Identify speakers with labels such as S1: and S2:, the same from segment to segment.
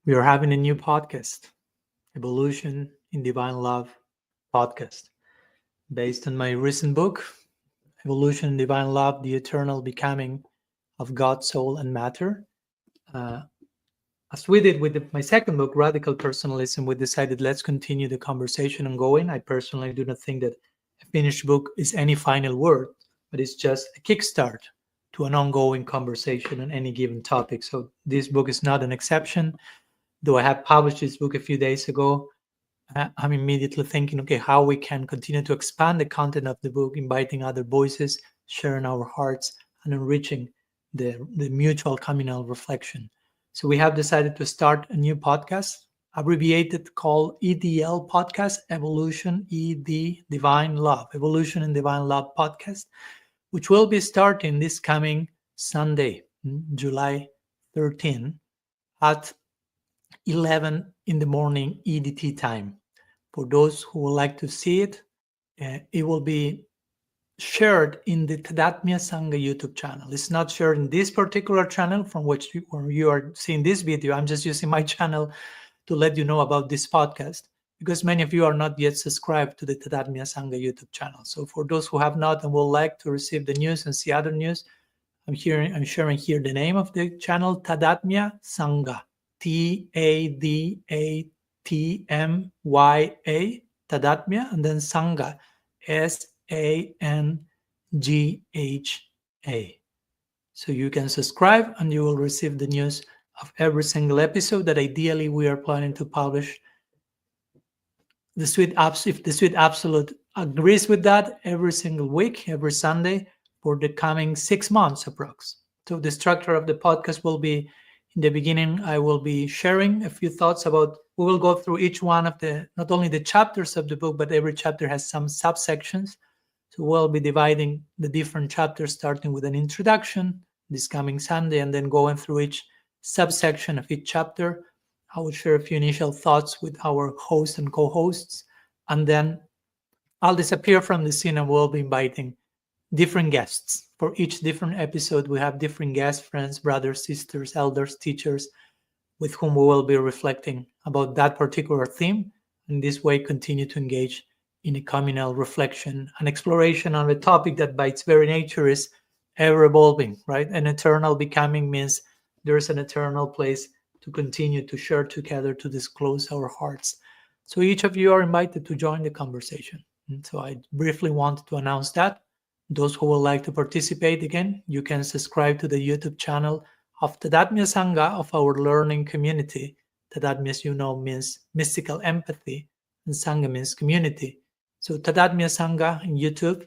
S1: We are having a new podcast, Evolution in Divine Love podcast, based on my recent book, Evolution in Divine Love, The Eternal Becoming of God, Soul, and Matter. Uh, as we did with my second book, Radical Personalism, we decided let's continue the conversation ongoing. I personally do not think that a finished book is any final word, but it's just a kickstart to an ongoing conversation on any given topic. So this book is not an exception. Though I have published this book a few days ago, I'm immediately thinking, okay, how we can continue to expand the content of the book, inviting other voices, sharing our hearts, and enriching the mutual communal reflection. So we have decided to start a new podcast, abbreviated called EDL Podcast, Evolution, Divine Love, Evolution and Divine Love Podcast, which will be starting this coming Sunday, July 13, at 11 in the morning EDT time. For those who would like to see it, it will be shared in the Tadatmya Sangha YouTube channel. It's not shared in this particular channel from which you are seeing this video. I'm just using my channel to let you know about this podcast, because many of you are not yet subscribed to the Tadatmya Sangha YouTube channel. So for those who have not and would like to receive the news and see other news, I'm sharing here the name of the channel, Tadatmya Sangha. Tadatmya, Tadatmya, and then Sangha, Sangha. So you can subscribe and you will receive the news of every single episode that ideally we are planning to publish. If the Sweet Absolute agrees with that, every single week, every Sunday for the coming 6 months approx. So the structure of the podcast will be, in the beginning, I will be sharing a few thoughts about, we will go through each one of not only the chapters of the book, but every chapter has some subsections. So we'll be dividing the different chapters, starting with an introduction this coming Sunday, and then going through each subsection of each chapter. I will share a few initial thoughts with our host and co-hosts, and then I'll disappear from the scene and we'll be inviting different guests. For each different episode, we have different guests, friends, brothers, sisters, elders, teachers, with whom we will be reflecting about that particular theme. In this way, continue to engage in a communal reflection and exploration on a topic that by its very nature is ever evolving, right? An eternal becoming means there's an eternal place to continue to share together, to disclose our hearts. So each of you are invited to join the conversation. And so I briefly wanted to announce that. Those who would like to participate, again, you can subscribe to the YouTube channel of Tadatmya Sangha, of our learning community. Tadatmya, as you know, means mystical empathy, and Sangha means community. So Tadatmya Sangha in YouTube,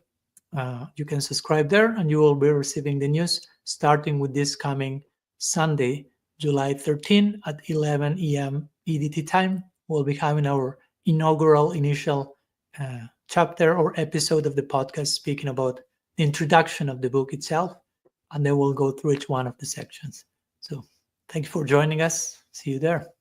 S1: you can subscribe there, and you will be receiving the news starting with this coming Sunday, July 13 at 11 a.m. EDT time. We'll be having our initial chapter or episode of the podcast speaking about the introduction of the book itself, and then we'll go through each one of the sections. So thank you for joining us. See you there.